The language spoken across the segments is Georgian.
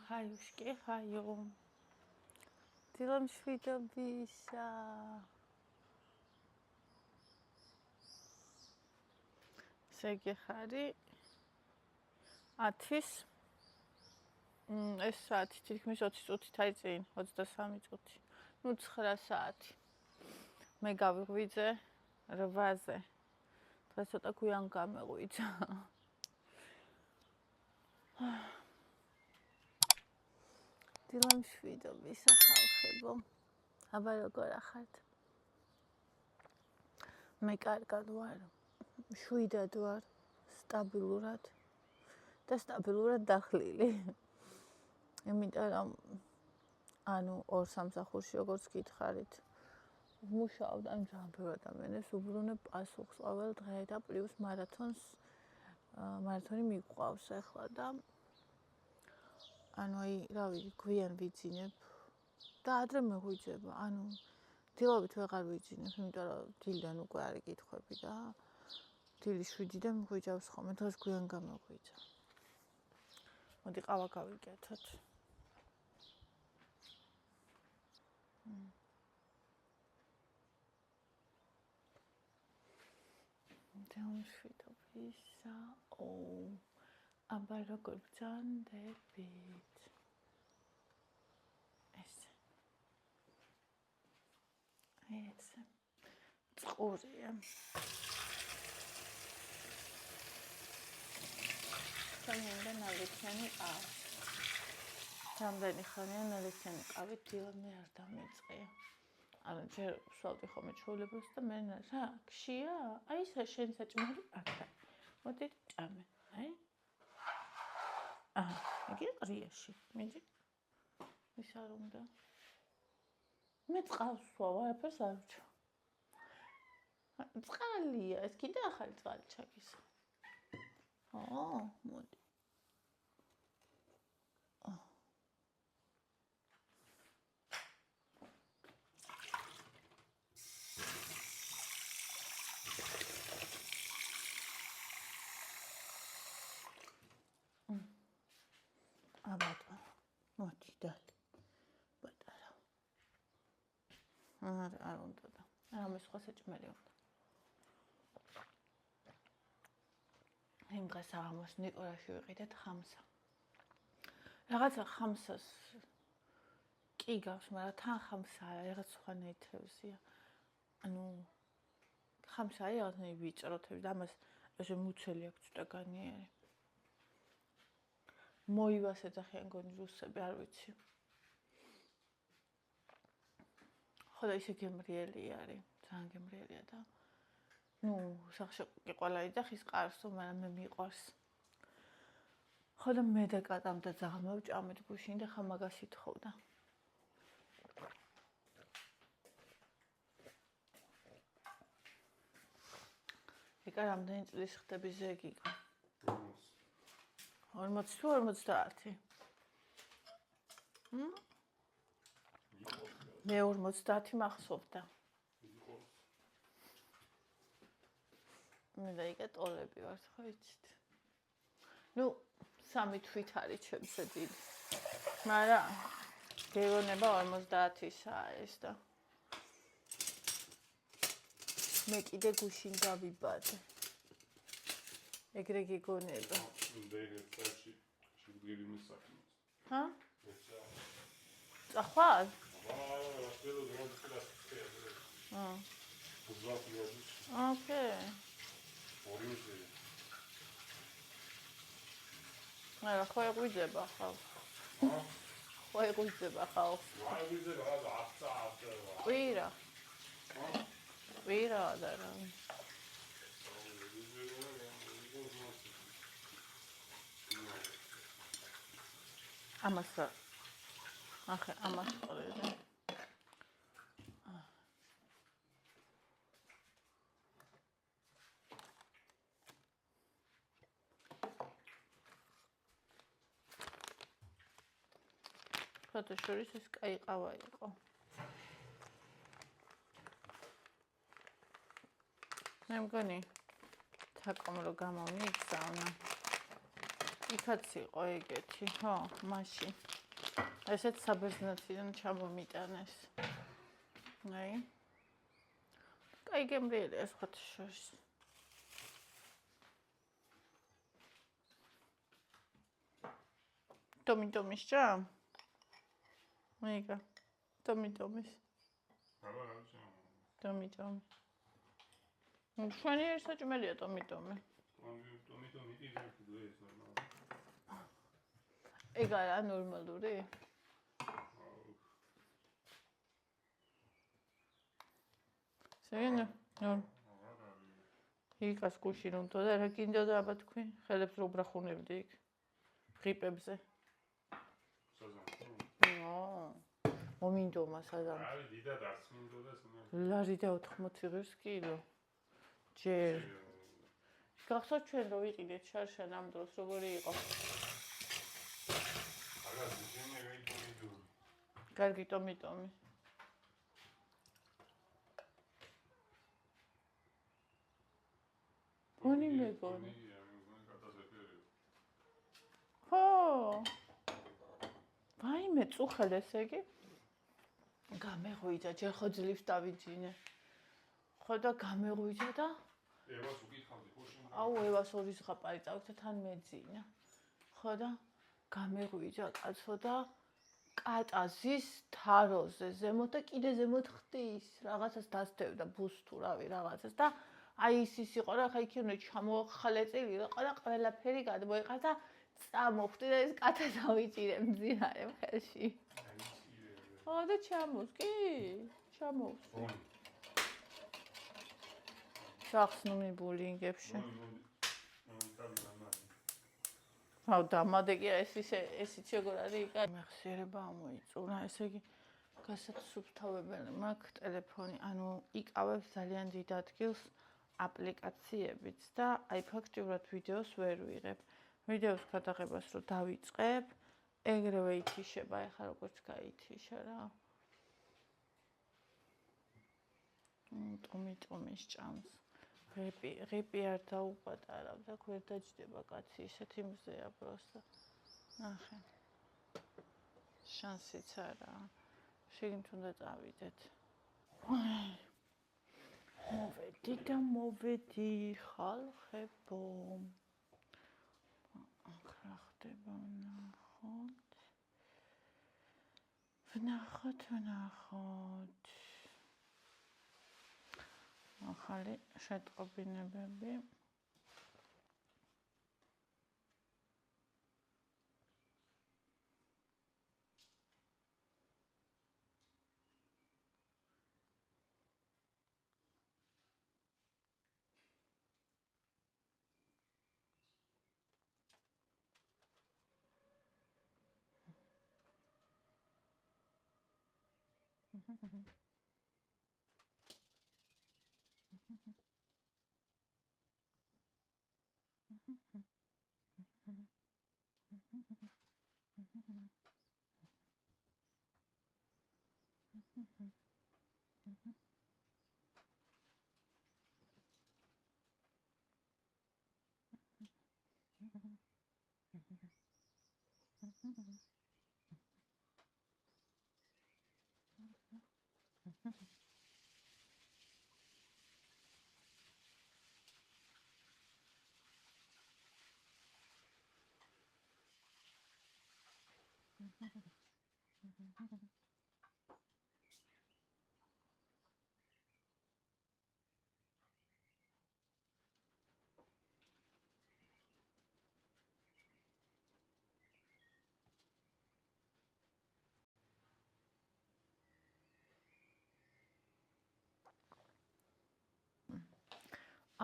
Хаюшки, хаю. Делам შვიდობისა. Შეგეხარი 10-ის ეს საათი თითქმის 20 წუთით აი წინ 23 წუთი. ნუ 9 საათი. მე გავიღვიძე 8-ზე. დღეს ცოტა გვიან გამეღვიძა. დილამ შვიდობისა ხალხებო. აბა როგორ ახართ? მე კარგად ვარ. შვიდად ვარ, სტაბილურად და სტაბილურად დახლილი. იმიტომ რომ ანუ ორ სამსახურში როგორც გითხარით, ვმუშაობ და ძალიან ბევრი ადამიანს უბრუნებ პასუხს ყოველ დღე და პლუს მარათონი მიყვავს ახლა და ანუ აი რა ვიცი, გვიან ვიძინებ და ადრე მეღვიძება. ანუ დილობით ვეღარ ვიძინებ, იმიტომ რომ დილიდან უკვე არის კითხვები და დილის 7-დან მღვიძავს ხოლმე, დღეს გვიან გამეღვიძა. მოდი ყავა გავიკეთოთ. დილამ შვიდობისა. აბა როგორ ბრძანდებით? ესე. წყურია. სამენდა ნალექიანი ყავა. რამდენი ხანია ნალექიანი ყავით დილამ მე არ დამეწყია. ანუ ჯერ ვსვავდი ხოლმე ჩვეულებრივს და მე რა, ქშია? აი ეს შენ საჭმელი აქ. მოდი ჭამე, აი. იგი ყრიაში. მიდი. ის არ უნდა. მე წყალს ვსვავ, არაფერს არ ვჭამ. წყალია, ეს კიდე ახალი წყალი ჩაგისა. მოდი. აბატო, მოდი დალი. ბატარა. არ უნდა და. რამე სხვა საჭმელი უნდა. იმ დღეს აღმოს ნიკორაში ვიყიდეთ ხამსა. რაღაცა ხამსას კი გავს, მაგრამ თან ხამსაა, რაღაც სხვანაირ თევზია. ანუ ხამსაა რაღაცნაირი ვიწრო თევზი და ამას ესე მუცელი აქვს ცოტა განიერი. მოივას ეძახიან გონი რუსები, არ ვიცი. ხო და ისე გემრიელი არის, ძალიან გემრიელია და ნუ სახში კი ყველა იძახის ყარსო, მაგრამ მე მიყვარს. ხო და მე და კატამ და ძაღლმა ვჭამეთ გუშინ და ხა მაგას ითხოვდა. ეკა რამდენი წლის ხდები ზეგიკა? 40 თუ 50? მე 50 მახსოვდა. მე და იგა ტოლები ვართ, ხო იცით? ნუ 3 თვით არის ჩემზე დიდი. მაგრამ გეუბნება 50-ისაა ეს და მე კიდე გუშინ გავიბადე. ეგრე გიგონება. წახვარ? ოკეი. არა, ხო ეღვიძება ხალხს. ხო ეღვიძება ხალხს. კვირა. კვირა და რა. ამას ახლა ამას ყოლეზე. ფოტოშორის ეს კაი ყავა იყო. მე მგონი თაკომ რო გამოვნი გზავნა. იქაც იყო ეგეთი, ხო, მაშინ. ესეც საბერძნეთიდან ჩამომიტანეს. აი. კაი გემრიელია სხვათა შორის. ტომის ჭა? მეგა. ტომის. აბა რა ჭა? ტომი. შვენი არ საჭმელია ტომი. ტომი ის ნორმალი. ეგ არა ნორმალური? სეგენ იქას გუში რომ თო და რა გინდოდა აბა თქვი? ხელებს რო ბრახუნებდი იქ. ღიპებზე. მომინდომა საზამ. აი დიდად არც მინდოდა სულ. ლარი და 80 ღირს კილო. ჯერ. გახსოვთ ჩვენ რო ვიყიდეთ შარშან ამ დროს როგორი იყო? აგა ძინე გაიწვიო. კარგი ტომი. ბონი მეგონი. ხო. ვაიმე წუხელ ესე იგი. გამეღვიძა, ჯერ ხო ძლივს დავიძინე. ხო და გამეღვიძა და ევას უკითხავდი ხო შენ? აუ ევას ორი ზღაპარი წავიქცა თან მეძინა. ხო და გამეღვიძა კაცო და კატაზის თაროზე ზემოთ და კიდე ზემოთ ხდის. რაღაცას დასდევდა ბუს თუ რავი რაღაცას და აი ის იყო რა ხა იქ უნდა ჩამოხალეწილი იყო და ყველაფერი გადმოიყარა და წამოხვდი და ეს კატა დავიჭირე მძინარე ხელში. ხო და ჩამოს კი? ჩამოს. სახსნუმი ბულინგებში. აუ დამადეგია ესიც როგორ არის იკა მეხსიერება ამოიწურა ესე იგი გასაცვიფთავებელი მაქვს ტელეფონი ანუ იკავებს ძალიან დიდ ადგილს აპლიკაციებიც და აი ფაქტიურად ვიდეოს ვერ ვიღებ ვიდეოს გადაღებას რო დავიწყებ ეგრევე ითიშება ეხლა როგორც გაითიშა რა ტომის ჭამს ღიპი არ დაუპატარავ და ვერ დაჯდება კაცი ისეთი მზეა პროსტა ნახე შანსიც არა შეგნით უნდა წავიდეთ მოვედი ხალხებო აქ რა ხდება ვნახოთ ახალი შეტყობინებები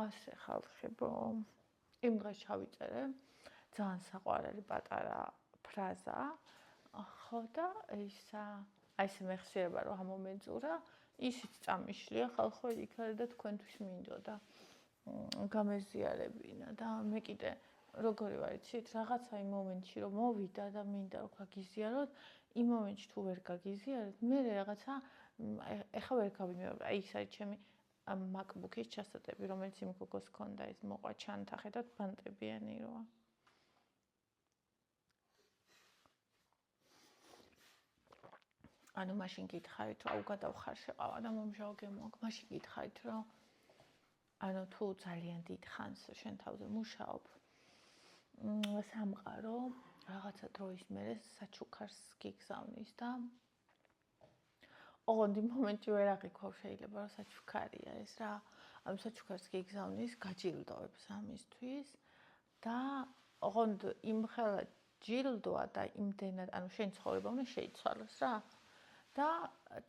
ასე ხალხებო იმ დღეს ჩავიწერე ძალიან საყვარელი პატარა ფრაზა ხო და ისა აი ეს მეხსიერება რომ ამომეწურა ისიც წამიშლია ხალხო იქ არის და თქვენთვის მინდოდა გამეზიარებინა და მე კიდე როგორი ვარ იცით რაღაცა იმ მომენტში რომ მოვიდა და მინდა რომ გაგიზიაროთ იმ მომენტში თუ ვერ გაგიზიარეთ მე რაღაცა ეხა ვერ გავიმეორებ აი ის არის ჩემი MacBook-ის ჩასატები, რომელიც იმ გოგოს ჰქონდა ის მოყვა ჩანთა, ხედავთ ბანტებიანი როა. ანუ მაშინ გითხარით, რომ აუგადავხარ შეყავა და მომჟავ გემოაქვს, მაშინ გითხარით, რომ ანუ თუ ძალიან დიდ ხანს შენ თავზე მუშაობ, სამყარო რაღაცა დროის მერე საჩუქარს გიგზავნის და ოღონდ იმ მომენტში ვერ აღიქვავ შეიძლება რომ საჩუქარია ეს რა. ანუ საჩუქარს გიგზავნის, გაჯილდოებს ამისთვის და ოღონდ იმხელა ჯილდოა და იმდენად, ანუ შენ ცხოვრება უნდა შეიცვალოს რა. და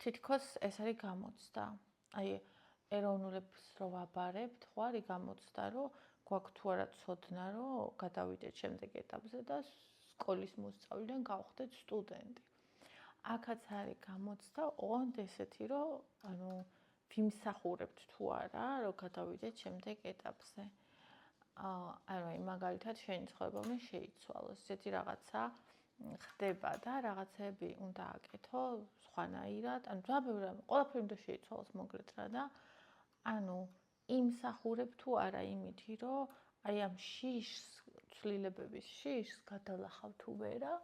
თითქოს ეს არის გამოცდა. აი ეროვნულებს რო ვაბარებთ, ხო არის გამოცდა, რომ გვაქვს თუ არა ცოდნა, რომ გადავიდეთ შემდეგ ეტაპზე და სკოლის მოსწავლიდან გავხდეთ სტუდენტი. აქაც არის გამოცდა, ოღონდ ესეთი, რომ ანუ ვიმსახურებთ თუ არა, რომ გადავიდეთ შემდეგ ეტაპზე. ანუ მაგალითად შენი ცხოვრება უნდა შეიცვალოს, ესეთი რაღაცა ხდება და რაღაცები უნდა აკეთო სხვანაირად, ანუ ძაბევრა ყველაფერი უნდა შეიცვალოს მოგრეთ რა და ანუ იმსახურებ თუ არა იმითი, რომ აი ამ შიშს, ცვლილებების შიშს გადალახავ თუ ვერა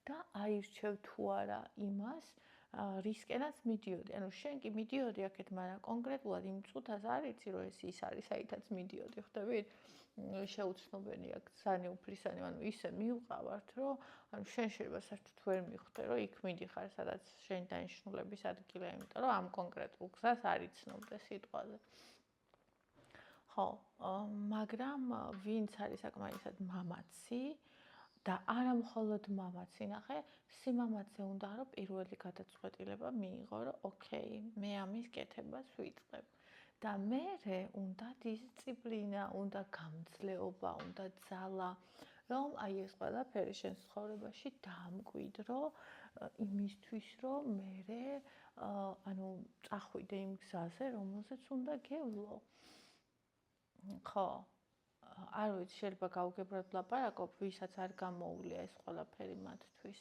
და აირჩევ თუ არა იმას, რისკენაც მიდიოდი. ანუ შენ კი მიდიოდი აქეთ, მაგრამ კონკრეტულად იმ წუთას არ იცი, რომ ეს ის არის, საითაც მიდიოდი, ხვდებით? შეუცნობელი აქ სანი უფლისანი, ანუ ისე მივყავართ, რომ ანუ შენ შეიძლება საერთოდ ვერ მიხვდე, რომ იქ მიდიხარ, სადაც შენ დანიშნულების ადგილია, იმიტომ რომ ამ კონკრეტულ გზას არ იცნობდე სიტყვაზე. ხო, მაგრამ ვინც არის საკმაისად მამაცი და არა მხოლოდ მამაცი, ნახე, სიმამაცე უნდა რომ პირველი გადაწყვეტილება მიიღო, რომ ოკეი, მე ამის კეთებას ვიწყებ. და მერე უნდა დისციპლინა, უნდა გამძლეობა, უნდა ძალა, რომ აი ეს ყველაფერი შენ ცხოვრებაში დაამკვიდრო იმისთვის, რომ მერე ანუ წახვიდე იმ გზაზე, რომელზეც უნდა გევლო. ხო, არ ვიცი, შეიძლება გავგებრად ვლაპარაკობ, ვისაც არ გამოუვლია ეს ყველაფერი მათთვის,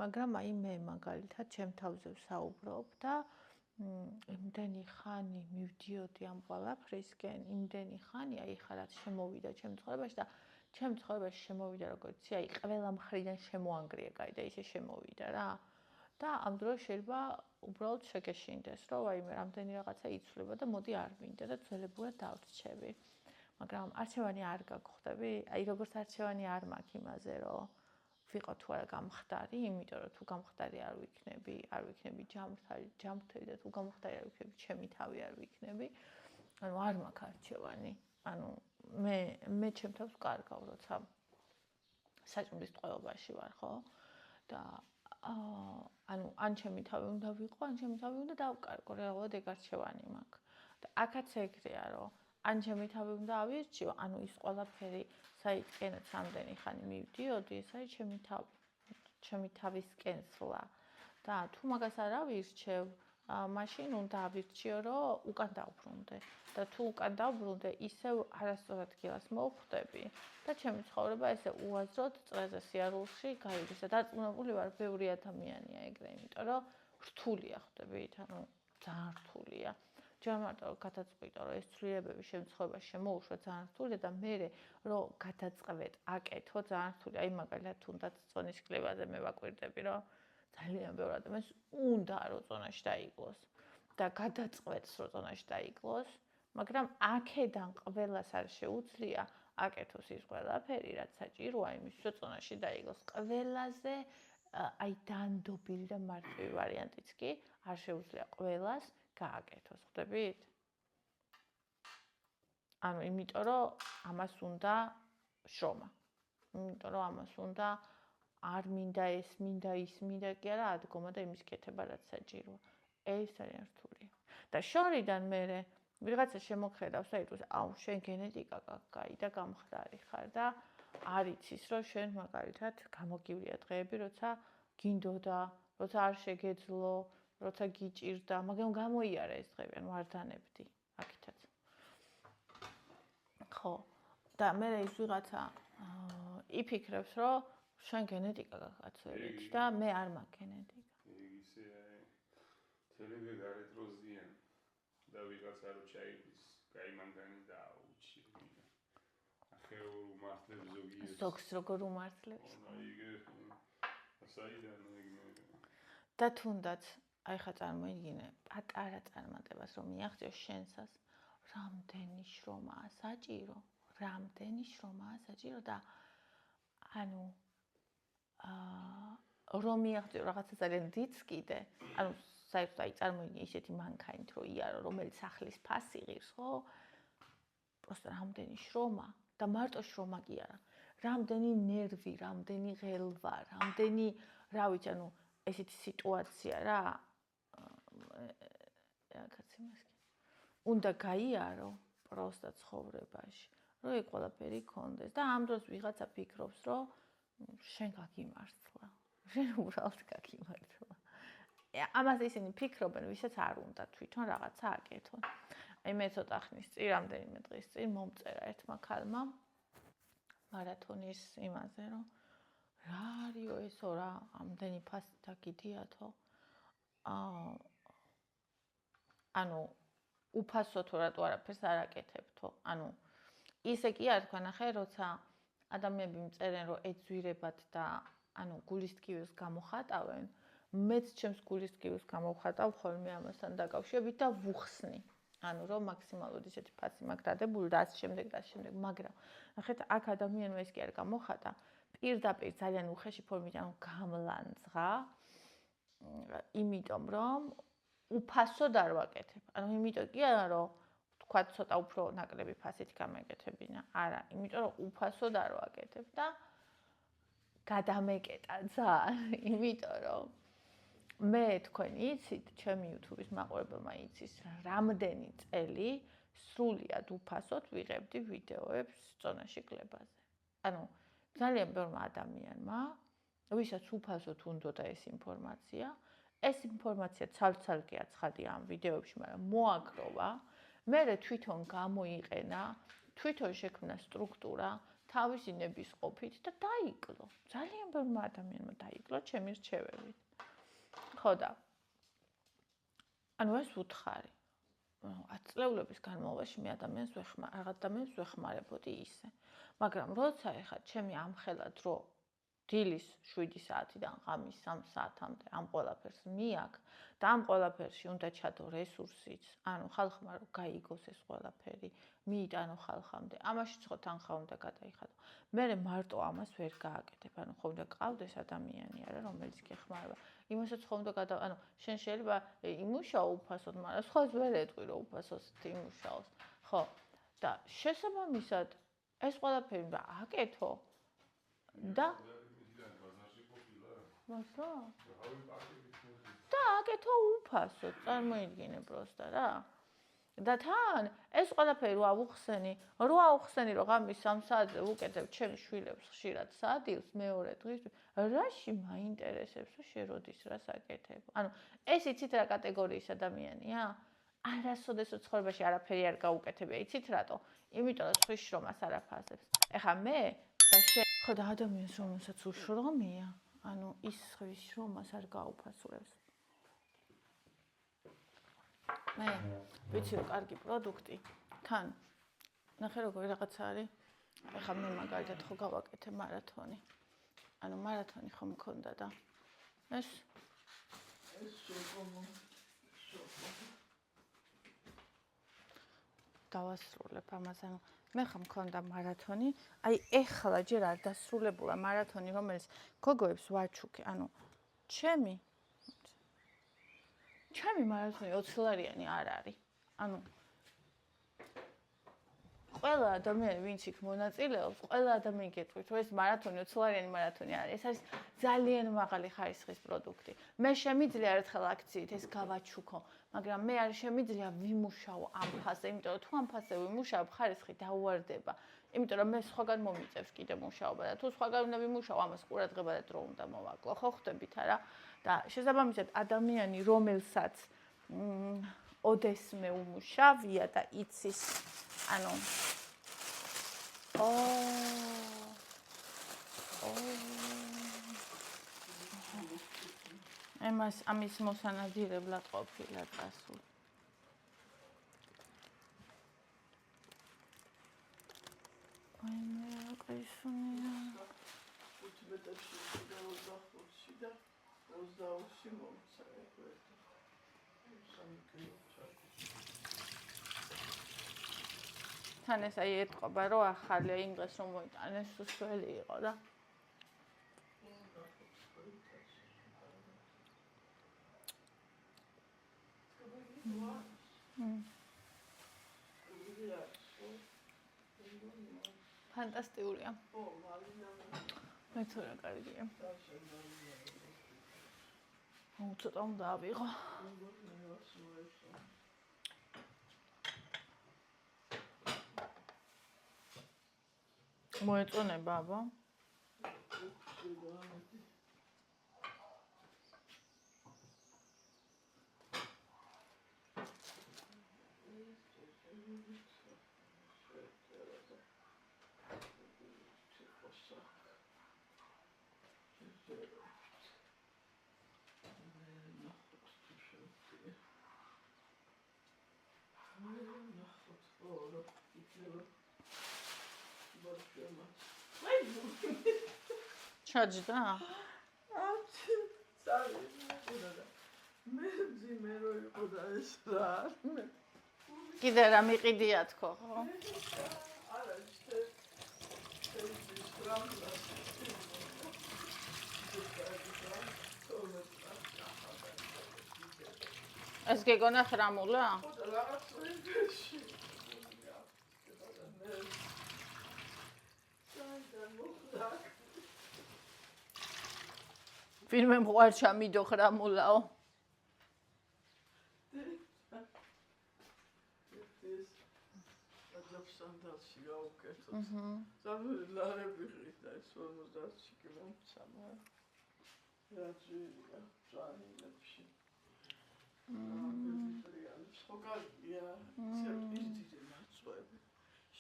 მაგრამ აი მე მაგალითად ჩემ თავზე ვსაუბრობ და იმდენი ხანი მივდიოდი ამ ყველაფრისკენ, იმდენი ხანი, აი ხა რაც შემოვიდა ჩემ ცხოვრებაში და ჩემ ცხოვრებაში შემოვიდა როგორც იცი, აი ყველა მხრიდან შემოანგრიე, და ისე შემოვიდა რა. და ამ დროს შეიძლება უბრალოდ შეგეშინდეს, რომ აი მე რამდენი რაღაცა იცვლება და მოდი არ მინდა და ძველებურად დავრჩები. მაგრამ არჩევანი არ გაგხვდები? აი როგორც არჩევანი არ მაქვს იმაზე, რომ ვიყო თუ არა გამხდარი, იმიტომ რომ თუ გამხდარი არ ვიქნები ჯამრთელი და თუ გამხდარი არ ვიქნები, ჩემი თავი არ ვიქნები. ანუ არ მაქვს არჩევანი. ანუ მე ჩემ თავს ვკარგავ, როცა საჭმლის ტყვეობაში ვარ, ხო? და ანუ ან ჩემი თავი უნდა ვიყო, ან ჩემი თავი უნდა დავკარგო, რეალურად ეგ არჩევანი მაქვს. და აქაც ეგრეა, რომ ან ჩემი თავი უნდა ავირჩიო, ანუ ის ყველაფერი, საიდანაც ამდენი ხანი მივდიოდი, ეს არის ჩემი თავისკენ სვლა. და თუ მაგას არ ავირჩევ, მაშინ უნდა ავირჩიო, რომ უკან დავბრუნდე. და თუ უკან დავბრუნდე, ისევ არასწორ ადგილას მოვხვდები და ჩემი ცხოვრება ესე უაზროდ წრეზე სიარულში გაივლის და დარწმუნებული ვარ, ბევრი ადამიანია ეგრე, იმიტომ რომ რთულია, ხვდებით, ანუ ძალიან რთულია. ჯერ მარტო გადაწყვიტო, რომ ეს ცვლილებები შენ ცხოვრებაში შემოუშვა, ძალიან რთულია და მერე რომ გადაწყვეტ, აკეთო, ძალიან რთულია. აი მაგალითად თუნდაც წონის კლებაზე მე ვაკვირდები, რომ ძალიან ბევრ ადამიანს უნდა რომ წონაში დაიკლოს და გადაწყვეტს რომ წონაში დაიკლოს, მაგრამ აქედან ყველას არ შეუძლია აკეთოს ის ყველაფერი, რაც საჭიროა იმისთვის, რომ წონაში დაიკლოს. ყველაზე აი დანდობილი და მარტივი ვარიანტიც კი არ შეუძლია ყველას გააკეთოს, ხვდებით? ანუ იმიტომ რომ ამას უნდა შრომა. იმიტომ რომ ამას უნდა არ მინდა ეს, მინდა ის, მინდა კი არა ადგომა და იმის კეთება რაც საჭიროა. ეს ძალიან რთულია. და შორიდან მერე ვიღაცა შემოქმედავს და იტყვის, აუ, შენ გენეტიკა კაი და გამხდარი ხარ და არ იცის, რომ შენ მაგალითად გამოგივლია დღეები, როცა გინდოდა, როცა არ შეგეძლო, როცა გიჭირდა, მაგრამ გამოიარა ეს დღეები, ანუ არ დანებდი, აქეთაც. ხო, და მე ის ვიღაცა იფიქრებს, რომ შენ გენეტიკა გაგაცვლით და მე არ მაქვს გენეტიკა. ისე თელები გარეთროზიან და ვიღაცა რო ჩაიგვის, კაი მანდანი და უჩი. ახეულ მართლებს ზოგიერთს. ზოგს როგორ უმართლებს? საიდან ეგ და თუნდაც აი ხა წარმოიდგინე პატარა წარმატებას რომ მიაღწიო შენსას რამდენი შრომაა საჭირო და ანუ რომ მიაღწიო რაღაცა ძალიან დიდს კიდე ანუ საერთოდ აი წარმოიდგინე ისეთი მანქანით რო იარო რომელიც სახლის ფასი ღირს ხო просто რამდენი შრომა და მარტო შრომა კი არა რამდენი ნერვი რამდენი ღელვა რამდენი რა ვიცი ანუ ესეთი სიტუაცია რა რაღაცა იმას უნდა გაიარო просто ცხოვრებაში რომ ეგ ყველაფერი კონდეს და ამ დროს ვიღაცა ფიქრობს რომ შენ გაგიმართლა შენ უბრალოდ გაგიმართლა ამას ისინი ფიქრობენ ვისაც არ უნდა თვითონ რაღაცა აკეთონ აი მე ცოტა ხნის წინ რამდენიმე დღის წინ მომწერა ერთმა ქალმა მარათონის იმაზე რომ რა არისო ესო რა ამდენი ფასი დაგიდიათო ანუ უფასო თუ რატო არაფერს არ აკეთებთო ანუ ისე კი არ თქვა ნახე როცა ადამიანები მწერენ რომ ეძვირებათ და ანუ გულისტკივილს გამოხატავენ მეც ჩემს გულისტკივილს გამოვხატავ ხოლმე ამასთან დაკავშირებით და ვუხსნი ანუ რომ მაქსიმალური ისეთი ფასი მაქვს დადებული და ასე შემდეგ მაგრამ ნახეთ აქ ადამიანმა ეს კი არ გამოხატა პირდაპირ ძალიან უხეში ფორმით ანუ გამლანძღა იმიტომ რომ უფასოდ არ ვაკეთებ ანუ იმიტომ კი არა რომ თქვა ცოტა უფრო ნაკლები ფასით გამეკეთებინა არა იმიტომ რომ უფასოდ არ ვაკეთებ და გადამეკეტა ძალიან იმიტომ რომ მე თქვენი იცით ჩემი YouTube-ის მაყურებელმა იცის რამდენი წელი სრულიად უფასოდ ვიღებდი ვიდეოებს წონაში კლებაზე ანუ ძალიან ბევრმა ადამიანმა ვისაც უფასოდ უნდოდა ეს ინფორმაცია ცალ-ცალკე აცხადია ამ ვიდეოებში მაგრამ მოაგროვა მე თვითონ გამოიყენა თვითონ შექმნა სტრუქტურა თავისი ნებისყოფით და დაიკლო ძალიან ბევრმა ადამიანმა დაიკლო ჩემი რჩევებით ხო და ანუ ეს უთხარი 10 წლების განმავლობაში მე ადამიანს ვეხმარებოდი ისე მაგრამ როცა ეხა ჩემი ამხელა დრო დილის 7 საათიდან ღამის 3 საათამდე ამ ყველაფერს მიაქვს და ამ ყველაფერში უნდა ჩადო რესურსიც ანუ ხალხმა რომ გაიგოს ეს ყველაფერი მიიტანო ხალხამდე ამაში ხო თანხა უნდა გადაიხადო მე მარტო ამას ვერ გააკეთებ ანუ ხო უნდა ყავდეს ადამიანი არა რომელიც გეხმარება იმასაც ხო უნდა ანუ შენ შეიძლება იმუშაო უფასოდ მაგრამ სხვას ვერ ეტყვი რომ უფასოდ იმუშაოს ხო და შესაბამისად ეს ყველაფერი უნდა აკეთო და მასა და აკეთო უფასოდ წარმოიდგინე პროსტა რა და თან ეს ყველაფერი რო ავუხსენი რომ ღამის 3 საათზე ვუკეთებ ჩემს შვილებს ხშირად სადილს მეორე დღისთვის რაში მაინტერესებს რომ შე როდის რას აკეთებ ანუ ეს იცით რა კატეგორიის ადამიანია არასოდეს ცხოვრებაში არაფერი არ გაუკეთებია იცით რატო იმიტომ რომ სხვის შრომას არ აფასებს ეხა მე და ხო და ადამიანს რომელსაც უშრომია ანუ ის ხვის შრომას არ გაუფასურებს მე ვიცი რომ კარგი პროდუქტი თან ნახე როგორი რაღაცა არის ეხლა მე მაგალითად ხო გავაკეთე მარათონი ანუ მარათონი ხო მქონდა და ეს დავასრულებ ამას ანუ მე ხომ მქონდა მარათონი აი ეხლა ჯერ არ დასრულებულა მარათონი რომელიც გოგოებს ვაჩუქე ანუ ჩემი მარათონი 20 ლარიანი არ არის ანუ ყველა ადამიანი ვინც იქ მონაწილეობს ყველა ადამიანი გეტყვით რომ ეს მარათონი 20 ლარიანი მარათონი არის ეს არის ძალიან მაღალი ხარისხის პროდუქტი მე შემიძლია ერთხელ აქციით ეს გავაჩუქო მაგრამ მე არ შემიძლია ვიმუშაო ამ ფასზე იმიტომ რომ თუ ამ ფასზე ვიმუშავებ ხარისხი დაუვარდება იმიტომ რომ მე სხვაგან მომიწევს კიდე მუშაობა და თუ სხვაგან უნდა ვიმუშაო ამას ყურადღება და დრო უნდა მოვაკლო ხო ხდებით არა და შესაბამისად ადამიანი რომელსაც ოდესმე უმუშავია და იცის ანუ ამის მოსანადირებლად ყოფილა წასული აი მე აკისუნია 15 და 25-ში და 25-ში და 22-ში მომცა ეგრეთ თან ეს აი ეთყობა რომ ახალია იმ დღეს რომ მოიტანეს სველი იყო და ფანტასტიკურია. მეც რა კარგია. ცოტა უნდა ავიღო. მოეწონება აბა? ჩაჯდა? კიდე რა მიყიდია თქო, ხო? ეს გეგონა ხრამულა? ვინმე მყوار ჩამიდო ხრამულაო?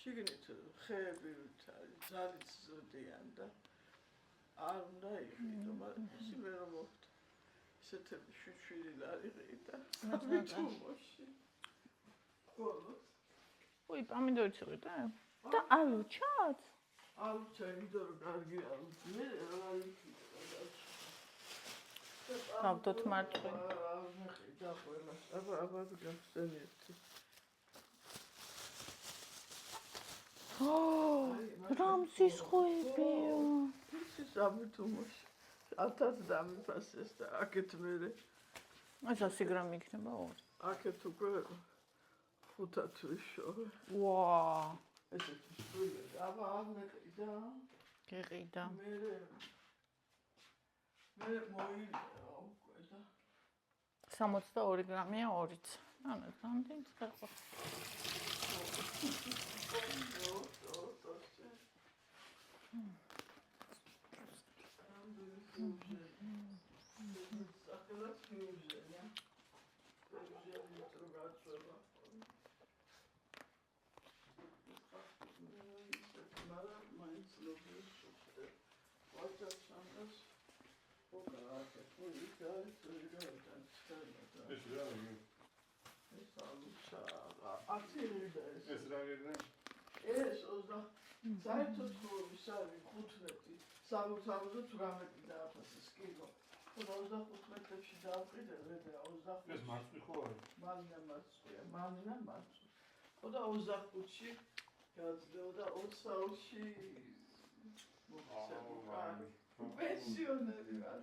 შიგნით ხეები ძალით ზრდიან და არ უნდა იყიდო, მაგრამ ისე რომ მოხდა. ისეთები შვიშვილი ლარი ყიდა. მეთუმოში. ხოლოს. ой, პომიდორიც იყიდა? და ალუჩაც? ალუჩა იმიტომ რომ კარგი ალუჩი. მე რა იყიდა. გავდოთ მარტყვი. მე ყიდა ყველა. აბა გახსენეთ. რამზის ხვებია. ის ამითუმოში. 1000 დამიფასეს და აქეთ მერე. ეს 100 გრამი იქნება ორი. აქეთ უკვე 5 თვის შოვე. ვა. ესეთი სული. აბა ამე ყიდა. გეყიდა. მე მოიწყო უკვე და 62 გრამია ორიც. ანუ რამდენიც გაყვა. ეს რა გერდა? ეს 20 საერთოდ ვისავი 15 68 დააფასეს კილო. 25 მეტრებში დააყიდე და 25. ეს მარცვი ხო არის? მალინა მარცვი. და 25-ში გაძლევდა 20-ში პენსიონერი ვარ.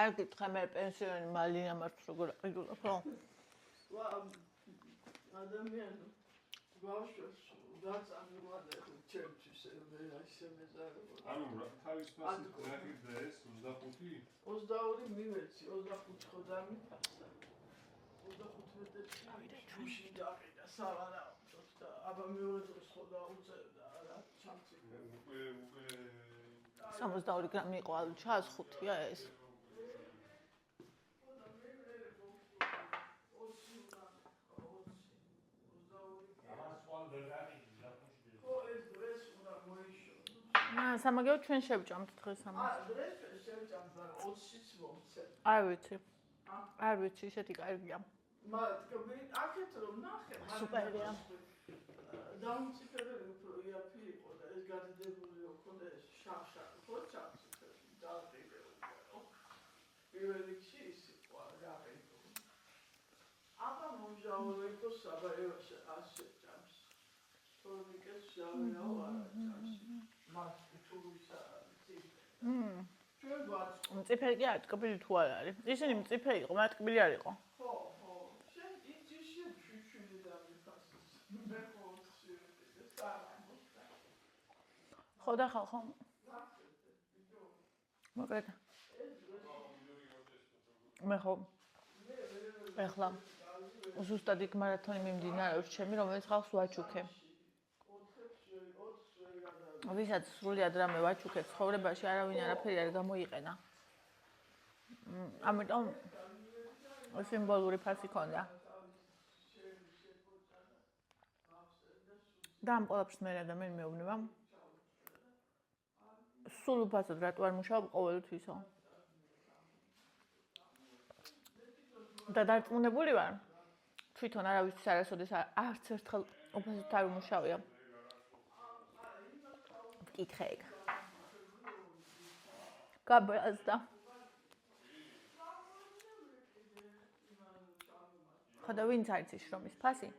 არ გითხე მე პენსიონერი მალინა მარცვს როგორ აყიდულა ხო? ადამიანი ბავშვებს გაწამილვადა ჩემთვის ესე მეზარებოდა. ანუ თავის ფასით რა გიხდა ეს 25? 22 მივეცი, 25 ხო დამიფასა. 25 მეტრში შუში დაყიდა სავარაუდოდ და აბა მეორე დღეს ხო დაუწერდა რა ჩამწიფე. უკვე 62 გრამი იყო ალუჩა 105-ია ეს. სამაგეო ჩვენ შევჭამთ დღეს ამას. დღეს შევჭამთ, მაგრამ 20-ში მომცე. არ ვიცი, ისეთი კარგია. მაგრამ აქეთ რომ ნახე, სუპერია. დამწიფებელი უფრო იაფი იყო და ეს გადადებული ოქონდა ეს შავშა, ხო ჩამწიფებელი დაყიდე უკვე. პირველ რიგში ის იყო რა ყიდო. ჟაოლეკო საბაევაშა ასე ჭამს. თორნიკეს ჟავეაო არა ჭამს. მას თურისა ციფრე. ჩვენ გვაწყო. მწიფე კი არ ტკბილი თუ არ არის. ისინი მწიფე იყო, მაგრამ ტკბილი არ იყო. ხო. შენ იცი შუშვილი და მიფასის. მე ხო ცირე სამოსტა. ხო და ხალხო. მოგეთ. მე ხო. ეხლა ზუსტად იქ მარათონი მიმდინარეობს ჩემი, რომელიც ხალხს ვაჩუქე. ვისაც სრულიად რამე ვაჩუქე ცხოვრებაში, არავინ არაფერი არ გამოიყენა. ამიტომ სიმბოლური ფასი ქონდა. და ამ ყველაფერს მე ადამიანი მეუბნება. სულ უფასოდ რატო არ მუშაობ ყოველთვისო? და დარწმუნებული ვარ, თვითონ არავისთვის არასოდეს არც ერთხელ უფასოდ არ ვმუშავია. მკითხე ეგ. გაბრაზდა. ხოდა ვინც არის ის შრომის ფასი?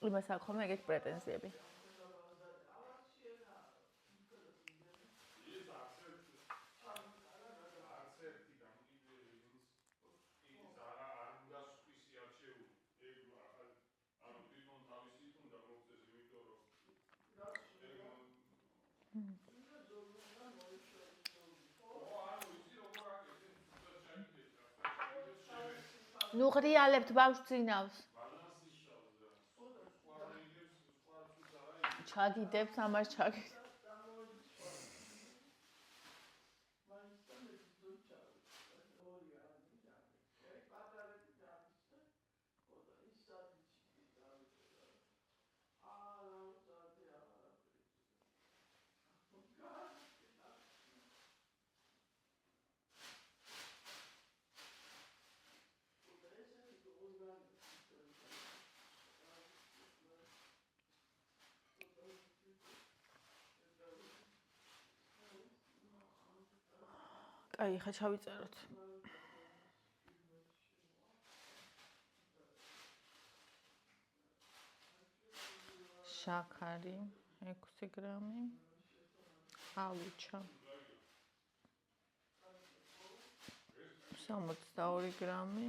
იმას აქვს ხოლმე ეგეთი პრეტენზიები. ნუ ღრიალებთ ბავშვს წინავს. ჩაგიდებთ ამას ჩაგიდებთ. აი, ხა ჩავიწეროთ. შაქარი 6 გრამი, ალუჩა 62 გრამი,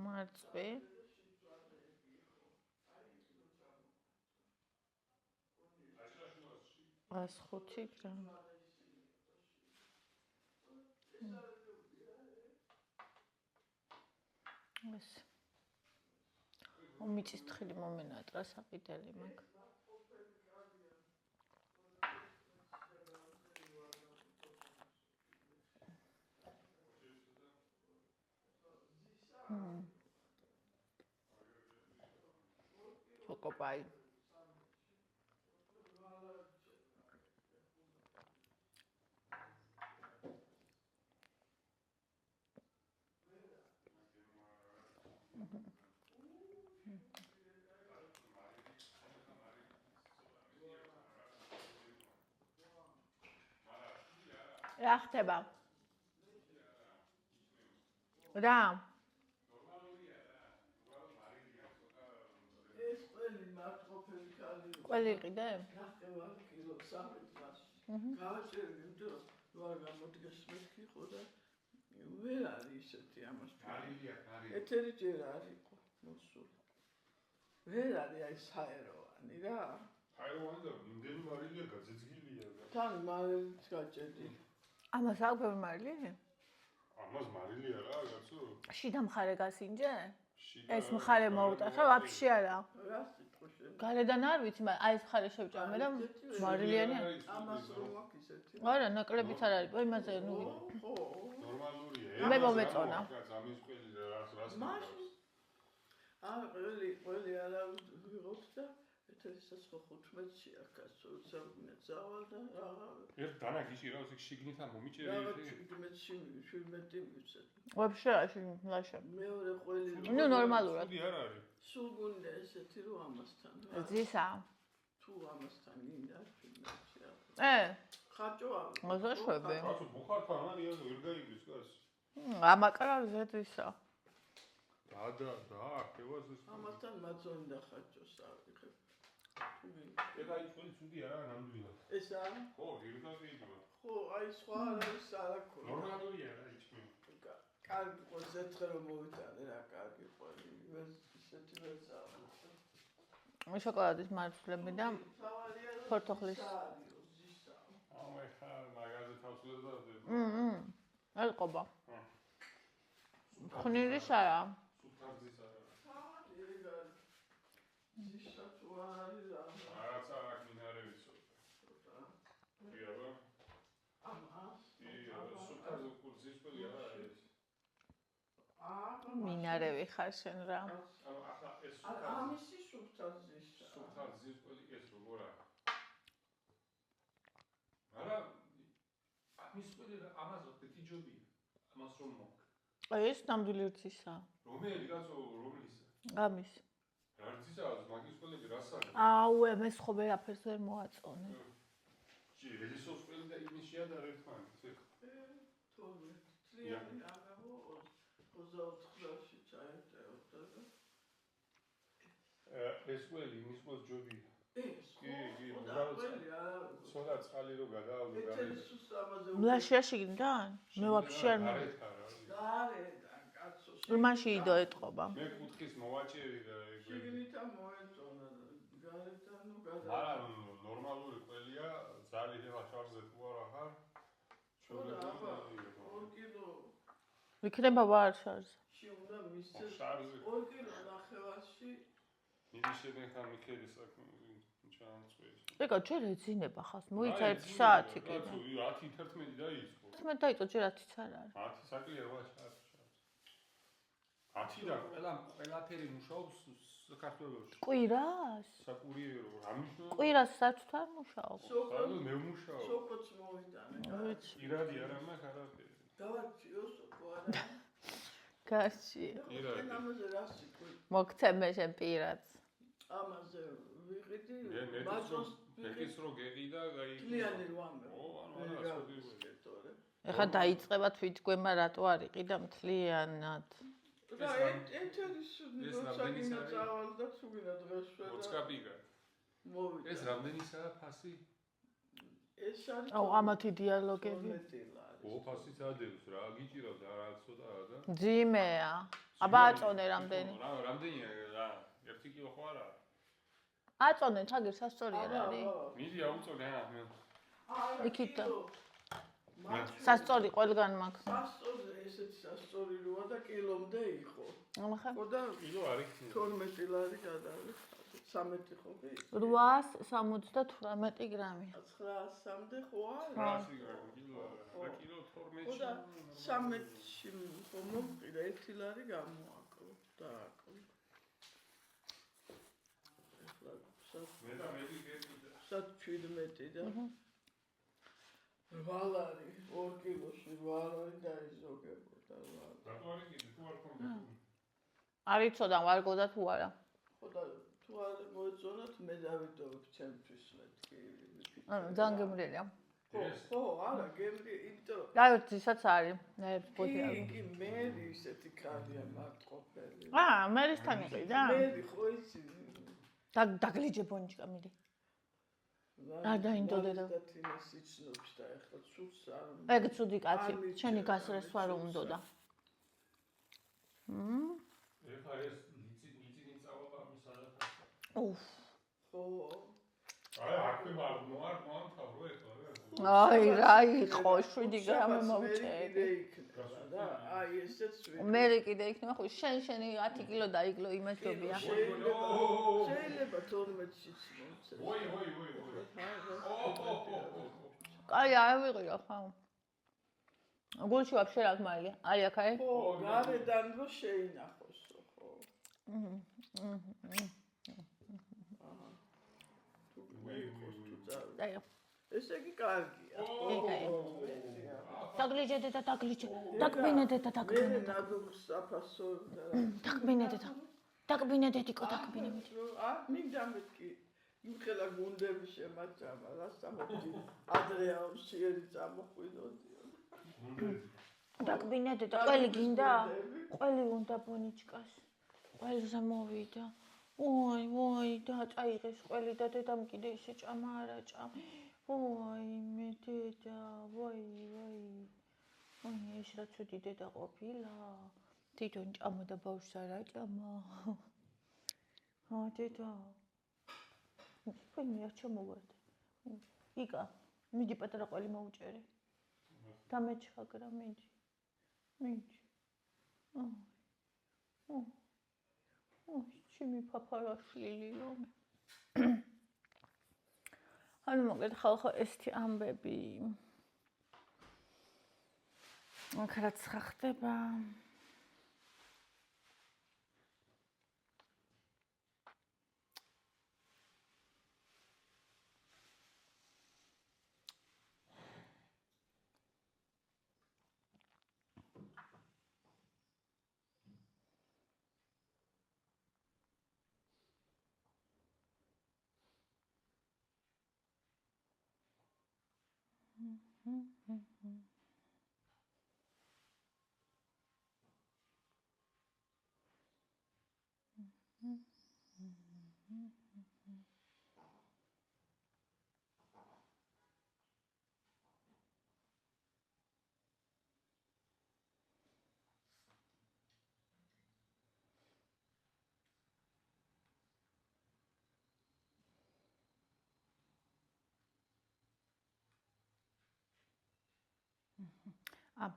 მარწვი 105 გრამი. ეს მიწის თხილი მომენატრა საყიდელი მაგ. ჩოკოპაი. რა ხდება? რა? ეს ყველი მარტყოფილი ქალი. ყველი ყიდე? ნახევარ კილო 3 დღეს. გავაჭერდი, იმიტომ რომ არ გამოდგეს მეთქი ხო და ვერ არის ისეთი ამას. მარილია, მარილია. ეთერი ჯერ არ იყო მოსული. ვერ არის აი საეროვანი რა. საეროვანი და იმდენი მარილია გაძეძგილია. თან მარილიც გაჭედი. ამას აქვს მარილი? ამას მარილია რა, კაცო. შიდა მხარე გასინჯე? ეს მხარე მოუტეხე, ვაფშე არა. რა სიტყვა შენ? გარედან არ ვიცი, მაგრამ აი ეს მხარე შევჭამე და მარილიანი არის. ამას რომ აქვს ისეთი. არა, ნაკლებიც არ არის. იმაზე ნუ ხო. ნორმალურია. მე მომეწონა. ამის ყველი რას მაშინ არ ყველი არა ვიღოთ და ეთერსაც ხო 15-ში აქაც საუბნე წავალ და რაღა ერთ დანა გიში რა ისე შიგნით ამ მომიჭერი რაღაც 17-ში 17 მივცეთ. ვაფშე აში ლაშა. მეორე ყველი ნუ ნორმალურად. სუდი არ არის. სულ გუნდა ესეთი რომ ამასთან. ზისა. თუ ამასთან გინდა ფილმებში რა. ხაჭო არის. მოზაშვები. კაცო ბუხართან არიან ვერ გაიგვის კაცო. ამაკრა ზედვისა. დაახევას ეს. ამასთან მაწონი და ხაჭოს ავიღებ. თუ გინდა. ეხა იწყელი ცუდი არა ნამდვილად. ესა? ხო, ირგავი იდგა. ხო, აი სხვა არის არაქო. ნორმალურია რა იჭმი. კარგი ყოს ეთხე რომ მოვიტანე რა კარგი ყოლი. ისეთი ვეცაა. შოკოლადის მარცვლები და ფორთოხლის. ეხა მაგაზე თავს ვერდავდე. ელყობა. ხნილის არა. სუფთარძის არა. ზიშა თუ არის რა. რაღაცა აქ მინარევი ცოტა. იგაბა. სუფთარძი კურსის ყველი არა არის. მინარევი ხარ შენ რა. ახლა ეს ამისი სუფთარძის. სუფთარძის ყველი ეს როგორ არა. არა ამის ყველი ამას ერთი ჯობია. ამას რომ მოკ. ეს ნამდვილი რძისა. რომელი კაცო რომლისა? ამის. რა რძისა მაგის ყველები რას არის? აუ, ეს ხო ვერაფერს ვერ მოაწონე. ჯი, რესოს ყველი და იმის შეადარ ერთმანეთს. თორმე. წლიანი აღაბო 24-ში ჩაერთეოდა და ეს ყველი იმის ყველ ჯობია. ეს კი, ყველი არა. ცოტა წყალი რო გადაავლო ეთერისუს ამაზე მლაშიაში გინდან? მე ვაფშე არ მივ. გარედან კაცო. იმაში იდო ეთყობა. მე კუთხის მოვაჭერი და შიგნითა მოეწონა გარედან ნუ გადა. არა ნორმალური ყველია, ზალი ეხა შარზე თუ არა ხარ? აბა 2 კილო ვიქნება ვარ შარზე. უნდა მისცეს შარზე 2 კილო ნახევარში მიდიშებენ ხა მიქელის საქმე ჩანწვეს. ეკა ჩვენ ეძინება ხას, მოიცა 1 საათი კიდე. 10-11 დაიწყო. 11 დაიწყო, ჯერ 10-იც არ არის. 10 საკლია რა შარზე. 10-დან ყველაფერი მუშაობს საქართველოში. კვირას? საკურიერო, რა მნიშვნელობა? კვირას საერთოდ არ მუშაობს. საერთოდ მე ვმუშაობ. სოკოც მოვიტანე. ირადი არა მაქვს არაფერი. გავარჩიო სოკო არა. გასში. ირადი. ამაზე რა სიტყვი? მოგცემე შენ პირადს. ამაზე ვიყიდი, მაწოს მეკის რო გეყიდა, გაიგე. კლიანი რვამე. ო, ანუ არა, სოდიუე. ეხა დაიწყება თვითგვემა რატო არ იყიდა მთლიანად. და ეთერის როცა გინდა წავალ და თუ გინდა დღეს შევდა. მოწკაპიგა. მოვიდა. ეს რამდენისაა ფასი? ეს არის აუ, ამათი დიალოგები. ო, ფასიც ადევს რა, გიჭირავთ რა ცოტაა და. ძიმეა. აბა აწონე რამდენი. რამდენია რა? 1 კილო ხო არა? აწონე, თაგერ სასწორი არ არის. მიდი აუწონე რა მე. იქით სასწორი ყველგან მაქვს. სასწორი ესეთი სასწორი როა და კილომდე იყო. ამახა ხო და კილო არ იქნება. 12 ლარი გადავიღე. 13 ხო კი? 878 გრამი. 900-მდე ხო არა? 900 გრამი კილო არა. და კილო 12-ში. ხო და 13-ში ხო მომყიდა 1 ლარი გამოაკლო და აკლო. მე და მეტი გერკიდა. 17 და 8 ლარი 2 კილოში 8 ლარი დაიზოგებოდა რა. რატო არ იყიდი თუ არ ქონდა? არიცოდა ვარგოდა თუ არა. ხო და თუ არ მოეწონათ მე დავიტოვებ ჩემთვის მეთქი. ძალიან გემრიელია. ხო, არა, გემრიელი, იმიტომ და ერთისაც არის. ნაებს პოტი არის. კი, მერი ისეთი ქალია მარტყოფელი. მერისთან იყიდა? მერი ხო იცი. დაგლიჯე ბონჩკა მიდი. არ დაინდოდე და თინეს იცნობს და ეხლა ცუდს არ ეგ ცუდი კაცი, შენი გასრეს ვარ უნდოდა. ეხლა ეს ლიცინი წავალა სადაც. უფ. ხო. აი, აკვე მოამთავ რო ეხლა რა. აი, რა იყო, 7 გრამი მოვჭერი. და აი ესეც მე კიდე იქნება ხო შენი 10 კილო დაიკლო იმას ჯობია. შეიძლება 12-შიც მომწეს. ой. კაი, ავიღიო ხო. გულში ვაფშე რა ხმარია? აი აქ არის? ხო, გარედან რო შეინახოს ხო. აი. ესე იგი კარგია. დაგლიჯე და დაგლიჯე. დაკბინედე და დაკბინედე. მე ნადუხს საფასო და დაკბინედე და. დაკბინედე თიკო დაკბინედე. მინდა მეთქი. იმხელა გუნდები შემაჭამა, რასამოდი. ადრე აუციერი წამოხვიდოდიო. დაკბინედე და ყველი გინდა? ყველი უნდა ბონიჩკას. ყველზე მოვიდა. ვაი, და წაიღეს ყველი და დედამ კიდე ისე ჭამა არა ჭამ. ვაი, მე დედა, ვაი. ეს რა ცუდი დედა ყოფილა. თვითონ ჭამა და ბავშვს არა ჭამა. დედა. თქვენი არ ჩამოვარდე. იკა, მიდი პატარა ყველი მოვუჭერე. და მე ჩაგრა, მიდი. ჩემი ფაფარაშვილიო. ანუ მოკლედ ხალხო ესეთი ამბები. რაც ხდება.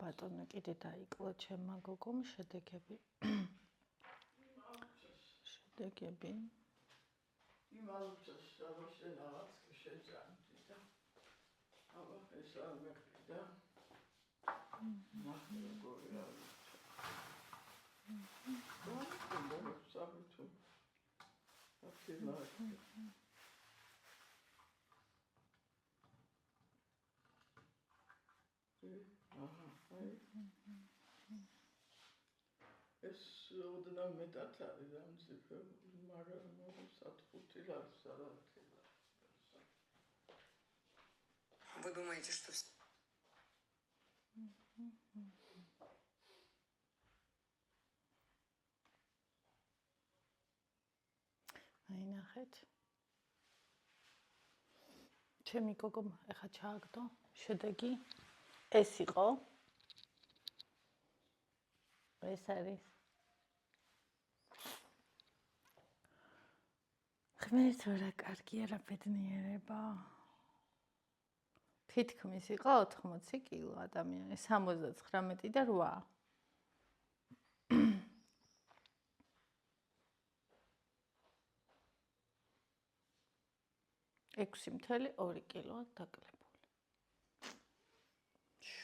ბატონო კიდე დაიკლო ჩემმა გოგომ შედეგები. იმალუჩას შევაშენ რაღაც შეძანდი და აბა ეს არ მეყიდა. ნახე როგორი არის. საბუთო. აფილაკი. ეს ოდნავ მეტად არის ამზიფე, მაგრამ სათფუთი არის არათი. Вы думаете, что... აი ნახეთ. ჩემი გოგომ ეხა ჩააგდო შედეგი. ეს იყო. ეს არის. ღმერთო რა კარგი არა ბედნიერება. თითქმის იყო 80 კილო ადამიანი, 79 და 8. ექვსი მთელი 2 კილოა დაკლებული.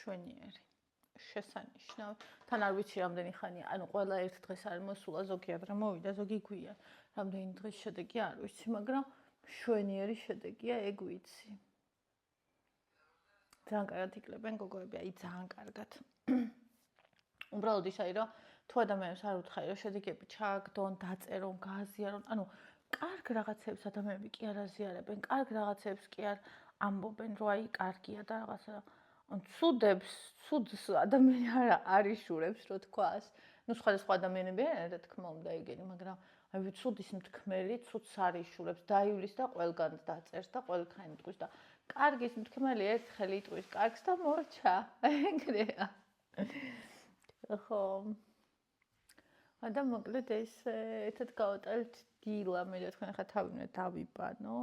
შვენიერი. შესანიშნავი. თან არ ვიცი რამდენი ხანია, ანუ ყველა ერთ დღეს არ მოსულა, ზოგი ადრე მოვიდა, ზოგი გვიან. რამდენი დღის შედეგი არ ვიცი, მაგრამ შვენიერი შედეგია, ეგ ვიცი. ძალიან კარგად იკლებენ გოგოები, აი ძალიან კარგად. უბრალოდ ისე რომ თუ ადამიანებს არ უთხარი რომ შედეგები ჩააგდონ, დაწერონ, გააზიარონ, ანუ კარგ რაღაცებს ადამიანები კი არ აზიარებენ, კარგ რაღაცებს კი არ ამბობენ, რომ აი კარგია და რაღაცა. ან ცუდს ადამიანი არ იშურებს, რო თქვას. ნუ სხვადასხვა ადამიანები არიან, რა თქმა უნდა, იგენი, მაგრამ აი ცუდის მთქმელი ცუდს არ იშურებს, დაივლის და ყველგან დაწერს და ყველგან იტყვის და კარგის მთქმელი ერთხელ იტყვის კარგს და მორჩა. ეგრეა. ხო. და მოკლედ ეს ერთად გავატარეთ დილა, მე და თქვენ ხა თავი დავიბანო.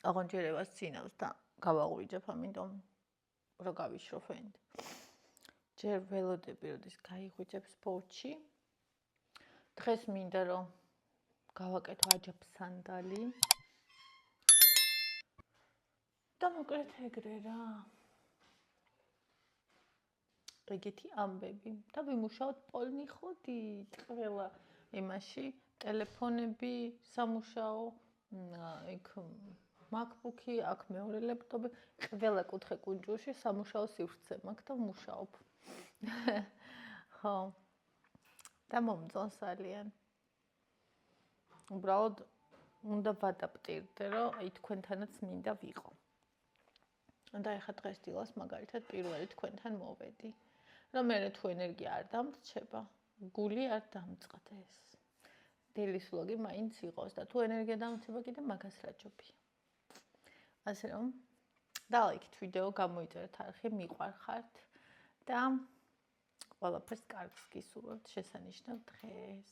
აღონჯერებას წინავს და გავაღვიძებ, ამიტომ რომ გავიშროფენთ. ჯერ ველოდები როდის გაიღვიძებ სპორტში. დღეს მინდა რომ გავაკეთო აჯაფსანდალი. და მოკლედ ეგრე რა. ეგეთი ამბები და ვიმუშაოთ პოლნი ხოდით ყველა იმაში ტელეფონები სამუშაო იქ MacBook-ი, აქ მეორე ლეპტოპი, ყველა კუთხე კუნჭულში სამუშაო სივრცე მაქვს და ვმუშაობ. ხო. და მომწონს ძალიან. უბრალოდ უნდა ვადაპტირდე, რომ აი თქვენთანაც მინდა ვიყო. და ეხა დღეს დილას მაგალითად პირველი თქვენთან მოვედი. რომ მე თუ ენერგია არ დამრჩება, გული არ დამწყდეს. დილის ვლოგი მაინც იყოს და თუ ენერგია დამცება კიდე მაგას რა ჯობია. ასე რომ დალაიქით ვიდეო, გამოიწერეთ არხი, მიყვარხართ და ყველაფერს კარგს გისურვებთ შესანიშნავ დღეს.